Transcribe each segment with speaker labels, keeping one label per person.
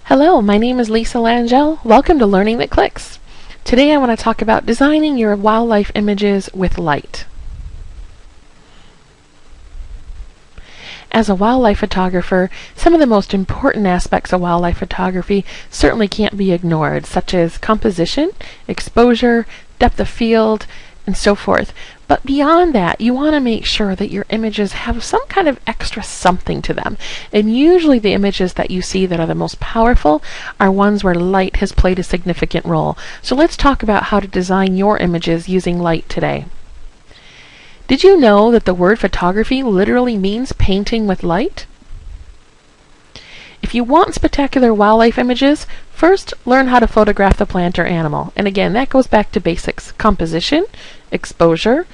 Speaker 1: Hello, my name is Lisa Langell. Welcome to Learning That Clicks. Today I want to talk about designing your wildlife images with light. As a wildlife photographer, some of the most important aspects of wildlife photography certainly can't be ignored, such as composition, exposure, depth of field, and so forth. But beyond that, you want to make sure that your images have some kind of extra something to them. And usually the images that you see that are the most powerful are ones where light has played a significant role. So let's talk about how to design your images using light today. Did you know that the word photography literally means painting with light? If you want spectacular wildlife images, first learn how to photograph the plant or animal. And again, that goes back to basics: composition, exposure,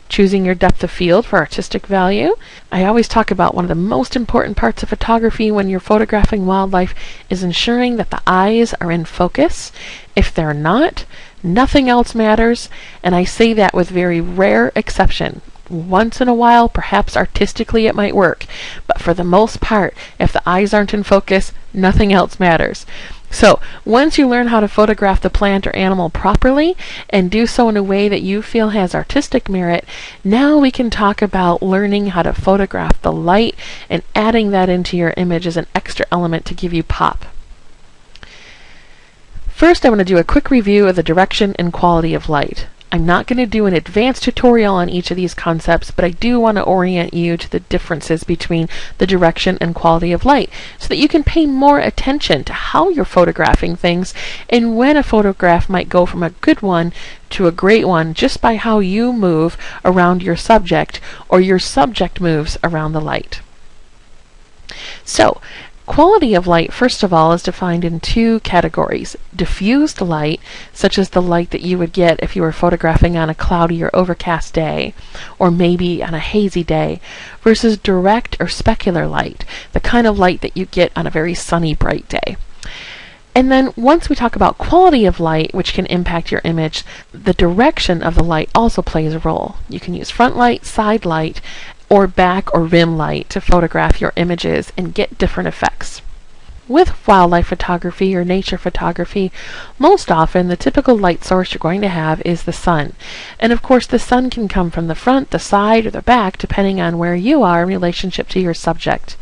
Speaker 1: choosing your depth of field for artistic value. I always talk about one of the most important parts of photography when you're photographing wildlife is ensuring that the eyes are in focus. If they're not, nothing else matters, and I say that with very rare exception. Once in a while, perhaps artistically it might work, but for the most part, if the eyes aren't in focus, nothing else matters. So, once you learn how to photograph the plant or animal properly, and do so in a way that you feel has artistic merit, now we can talk about learning how to photograph the light and adding that into your image as an extra element to give you pop. First, I want to do a quick review of the direction and quality of light. I'm not going to do an advanced tutorial on each of these concepts, but I do want to orient you to the differences between the direction and quality of light so that you can pay more attention to how you're photographing things and when a photograph might go from a good one to a great one just by how you move around your subject or your subject moves around the light. So, quality of light, first of all, is defined in two categories: diffused light, such as the light that you would get if you were photographing on a cloudy or overcast day, or maybe on a hazy day, versus direct or specular light, the kind of light that you get on a very sunny, bright day. And then once we talk about quality of light, which can impact your image, the direction of the light also plays a role. You can use front light, side light, or back or rim light to photograph your images and get different effects. With wildlife photography or nature photography, most often the typical light source you're going to have is the sun. And of course the sun can come from the front, the side, or the back, depending on where you are in relationship to your subject.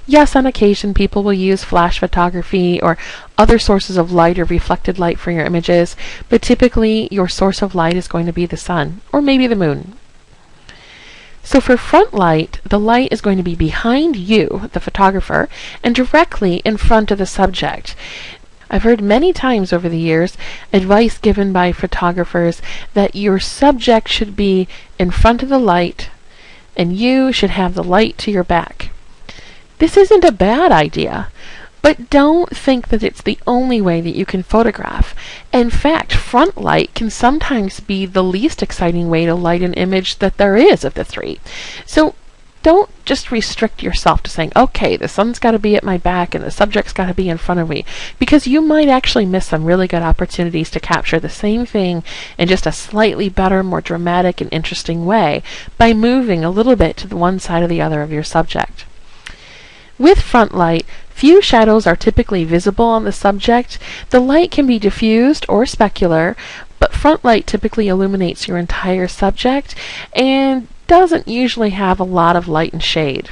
Speaker 1: Yes, on occasion people will use flash photography or other sources of light or reflected light for your images, but typically your source of light is going to be the sun, or maybe the moon. So for front light, the light is going to be behind you, the photographer, and directly in front of the subject. I've heard many times over the years advice given by photographers that your subject should be in front of the light and you should have the light to your back. This isn't a bad idea, but don't think that it's the only way that you can photograph. In fact, front light can sometimes be the least exciting way to light an image that there is of the three. So don't just restrict yourself to saying, okay, the sun's got to be at my back and the subject's got to be in front of me, because you might actually miss some really good opportunities to capture the same thing in just a slightly better, more dramatic and interesting way by moving a little bit to the one side or the other of your subject. With front light, few shadows are typically visible on the subject. The light can be diffused or specular, but front light typically illuminates your entire subject and doesn't usually have a lot of light and shade.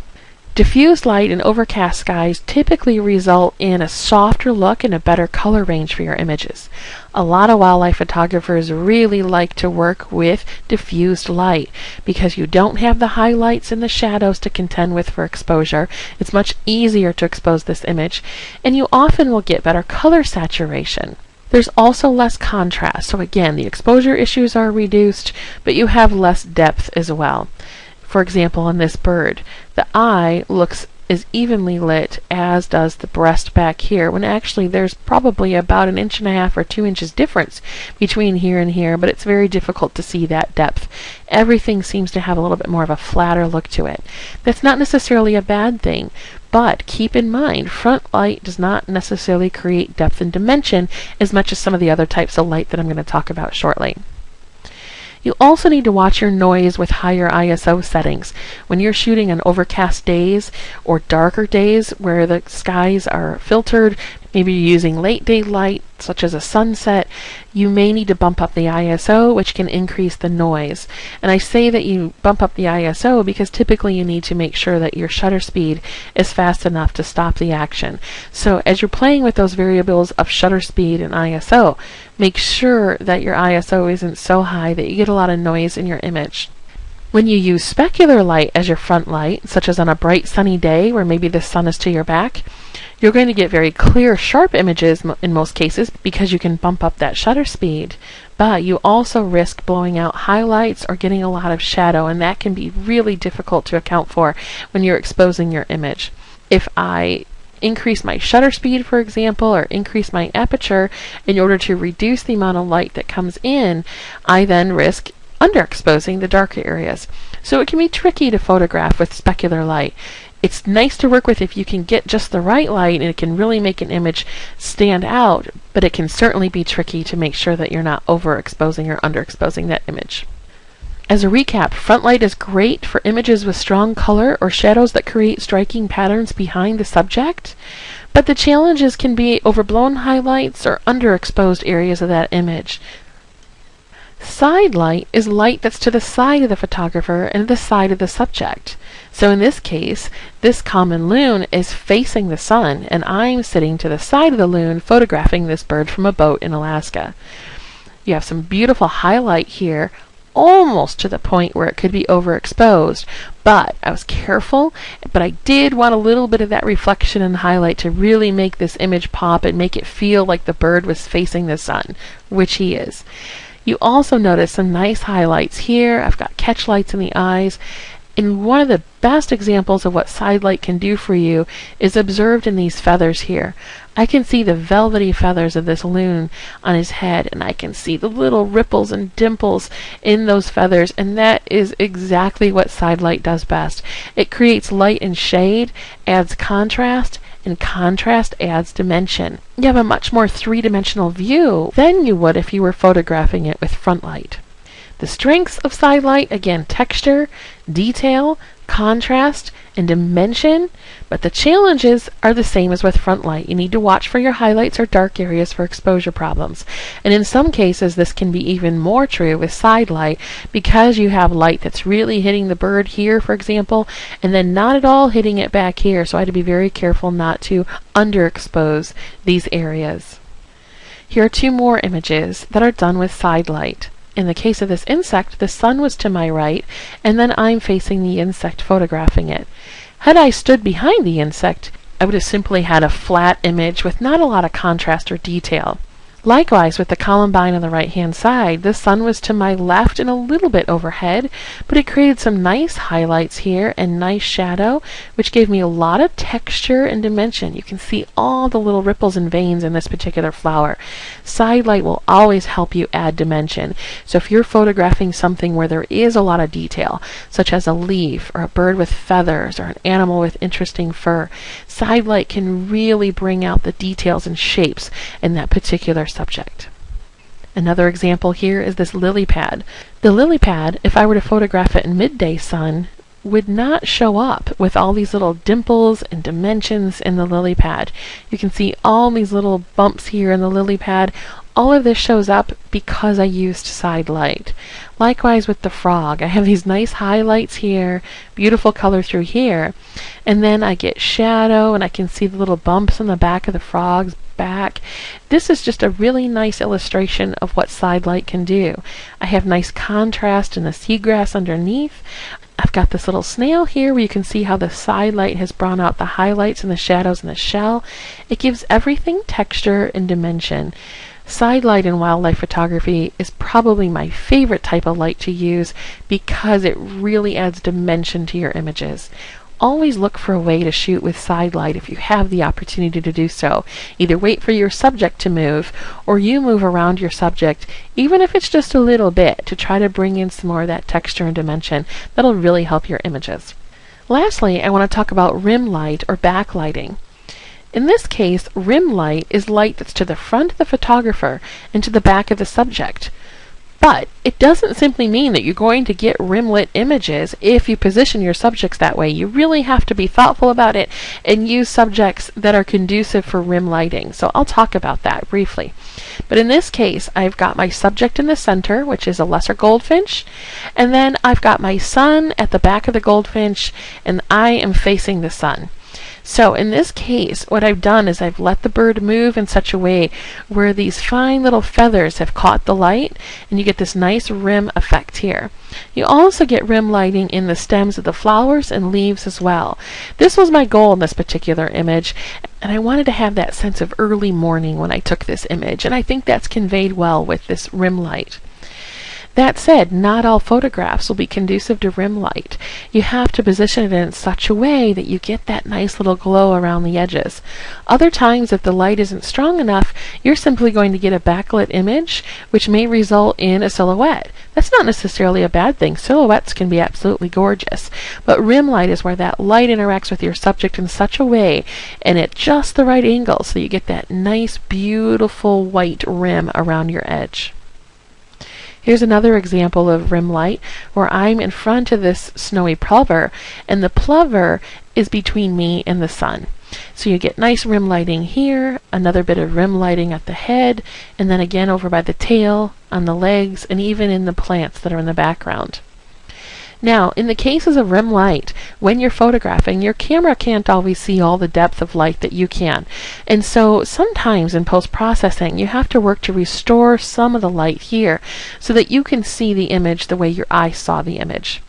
Speaker 1: Diffused light in overcast skies typically result in a softer look and a better color range for your images. A lot of wildlife photographers really like to work with diffused light because you don't have the highlights and the shadows to contend with for exposure. It's much easier to expose this image, and you often will get better color saturation. There's also less contrast, so again, the exposure issues are reduced, but you have less depth as well. For example, in this bird, the eye looks as evenly lit as does the breast back here, when actually there's probably about 1.5 inches or 2 inches difference between here and here, but it's very difficult to see that depth. Everything seems to have a little bit more of a flatter look to it. That's not necessarily a bad thing, but keep in mind, front light does not necessarily create depth and dimension as much as some of the other types of light that I'm going to talk about shortly. You also need to watch your noise with higher ISO settings. When you're shooting on overcast days or darker days where the skies are filtered Maybe you're using late day light, such as a sunset. You may need to bump up the ISO, which can increase the noise. And I say that you bump up the ISO because typically you need to make sure that your shutter speed is fast enough to stop the action. So as you're playing with those variables of shutter speed and ISO, make sure that your ISO isn't so high that you get a lot of noise in your image. When you use specular light as your front light, such as on a bright sunny day where maybe the sun is to your back, you're going to get very clear, sharp images in most cases because you can bump up that shutter speed. But you also risk blowing out highlights or getting a lot of shadow, and that can be really difficult to account for when you're exposing your image. If I increase my shutter speed, for example, or increase my aperture in order to reduce the amount of light that comes in, I then risk underexposing the darker areas. So it can be tricky to photograph with specular light. It's nice to work with if you can get just the right light and it can really make an image stand out, but it can certainly be tricky to make sure that you're not overexposing or underexposing that image. As a recap, front light is great for images with strong color or shadows that create striking patterns behind the subject, but the challenges can be overblown highlights or underexposed areas of that image. Side light is light that's to the side of the photographer and the side of the subject. So in this case, this common loon is facing the sun, and I'm sitting to the side of the loon photographing this bird from a boat in Alaska. You have some beautiful highlight here, almost to the point where it could be overexposed, but I was careful, but I did want a little bit of that reflection and highlight to really make this image pop and make it feel like the bird was facing the sun, which he is. You also notice some nice highlights here. I've got catch lights in the eyes. And one of the best examples of what side light can do for you is observed in these feathers here. I can see the velvety feathers of this loon on his head, and I can see the little ripples and dimples in those feathers, and that is exactly what side light does best. It creates light and shade, adds contrast, and contrast adds dimension. You have a much more three-dimensional view than you would if you were photographing it with front light. The strengths of side light, again, texture, detail, contrast, and dimension, but the challenges are the same as with front light. You need to watch for your highlights or dark areas for exposure problems. And in some cases, this can be even more true with side light because you have light that's really hitting the bird here, for example, and then not at all hitting it back here. So I had to be very careful not to underexpose these areas. Here are two more images that are done with side light. In the case of this insect, the sun was to my right, and then I'm facing the insect photographing it. Had I stood behind the insect, I would have simply had a flat image with not a lot of contrast or detail. Likewise, with the columbine on the right-hand side, the sun was to my left and a little bit overhead, but it created some nice highlights here and nice shadow, which gave me a lot of texture and dimension. You can see all the little ripples and veins in this particular flower. Side light will always help you add dimension. So if you're photographing something where there is a lot of detail, such as a leaf or a bird with feathers or an animal with interesting fur, side light can really bring out the details and shapes in that particular subject. Another example here is this lily pad. The lily pad, if I were to photograph it in midday sun, would not show up with all these little dimples and dimensions in the lily pad. You can see all these little bumps here in the lily pad. All of this shows up because I used side light. Likewise with the frog, I have these nice highlights here, beautiful color through here, and then I get shadow and I can see the little bumps on the back of the frog's back. This is just a really nice illustration of what side light can do. I have nice contrast in the seagrass underneath. I've got this little snail here where you can see how the side light has brought out the highlights and the shadows in the shell. It gives everything texture and dimension. Side light in wildlife photography is probably my favorite type of light to use because it really adds dimension to your images. Always look for a way to shoot with side light if you have the opportunity to do so. Either wait for your subject to move or you move around your subject, even if it's just a little bit, to try to bring in some more of that texture and dimension. That'll really help your images. Lastly, I want to talk about rim light or backlighting. In this case, rim light is light that's to the front of the photographer and to the back of the subject. But it doesn't simply mean that you're going to get rim-lit images if you position your subjects that way. You really have to be thoughtful about it and use subjects that are conducive for rim lighting. So I'll talk about that briefly. But in this case, I've got my subject in the center, which is a lesser goldfinch, and then I've got my sun at the back of the goldfinch, and I am facing the sun. So in this case, what I've done is I've let the bird move in such a way where these fine little feathers have caught the light, and you get this nice rim effect here. You also get rim lighting in the stems of the flowers and leaves as well. This was my goal in this particular image, and I wanted to have that sense of early morning when I took this image, and I think that's conveyed well with this rim light. That said, not all photographs will be conducive to rim light. You have to position it in such a way that you get that nice little glow around the edges. Other times, if the light isn't strong enough, you're simply going to get a backlit image, which may result in a silhouette. That's not necessarily a bad thing. Silhouettes can be absolutely gorgeous. But rim light is where that light interacts with your subject in such a way and at just the right angle so you get that nice, beautiful white rim around your edge. Here's another example of rim light where I'm in front of this snowy plover, and the plover is between me and the sun. So you get nice rim lighting here, another bit of rim lighting at the head, and then again over by the tail, on the legs, and even in the plants that are in the background. Now, in the cases of rim light, when you're photographing, your camera can't always see all the depth of light that you can. And so sometimes in post-processing, you have to work to restore some of the light here so that you can see the image the way your eye saw the image.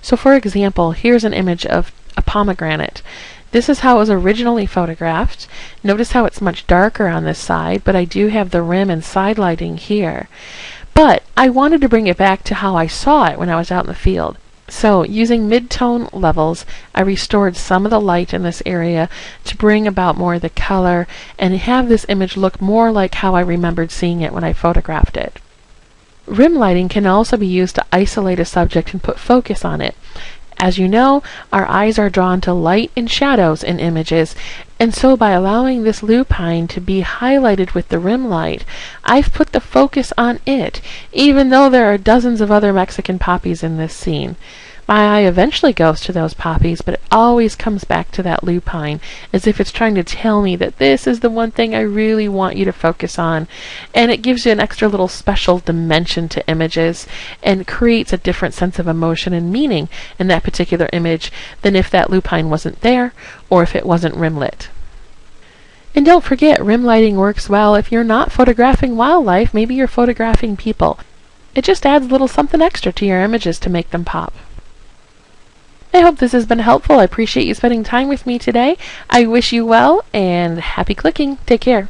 Speaker 1: So for example, here's an image of a pomegranate. This is how it was originally photographed. Notice how it's much darker on this side, but I do have the rim and side lighting here. But I wanted to bring it back to how I saw it when I was out in the field. So using mid-tone levels, I restored some of the light in this area to bring about more of the color and have this image look more like how I remembered seeing it when I photographed it. Rim lighting can also be used to isolate a subject and put focus on it. As you know, our eyes are drawn to light and shadows in images, and so by allowing this lupine to be highlighted with the rim light, I've put the focus on it, even though there are dozens of other Mexican poppies in this scene. My eye eventually goes to those poppies, but it always comes back to that lupine, as if it's trying to tell me that this is the one thing I really want you to focus on. And it gives you an extra little special dimension to images, and creates a different sense of emotion and meaning in that particular image than if that lupine wasn't there, or if it wasn't rim lit. And don't forget, rim lighting works well if you're not photographing wildlife, maybe you're photographing people. It just adds a little something extra to your images to make them pop. I hope this has been helpful. I appreciate you spending time with me today. I wish you well, and happy clicking. Take care.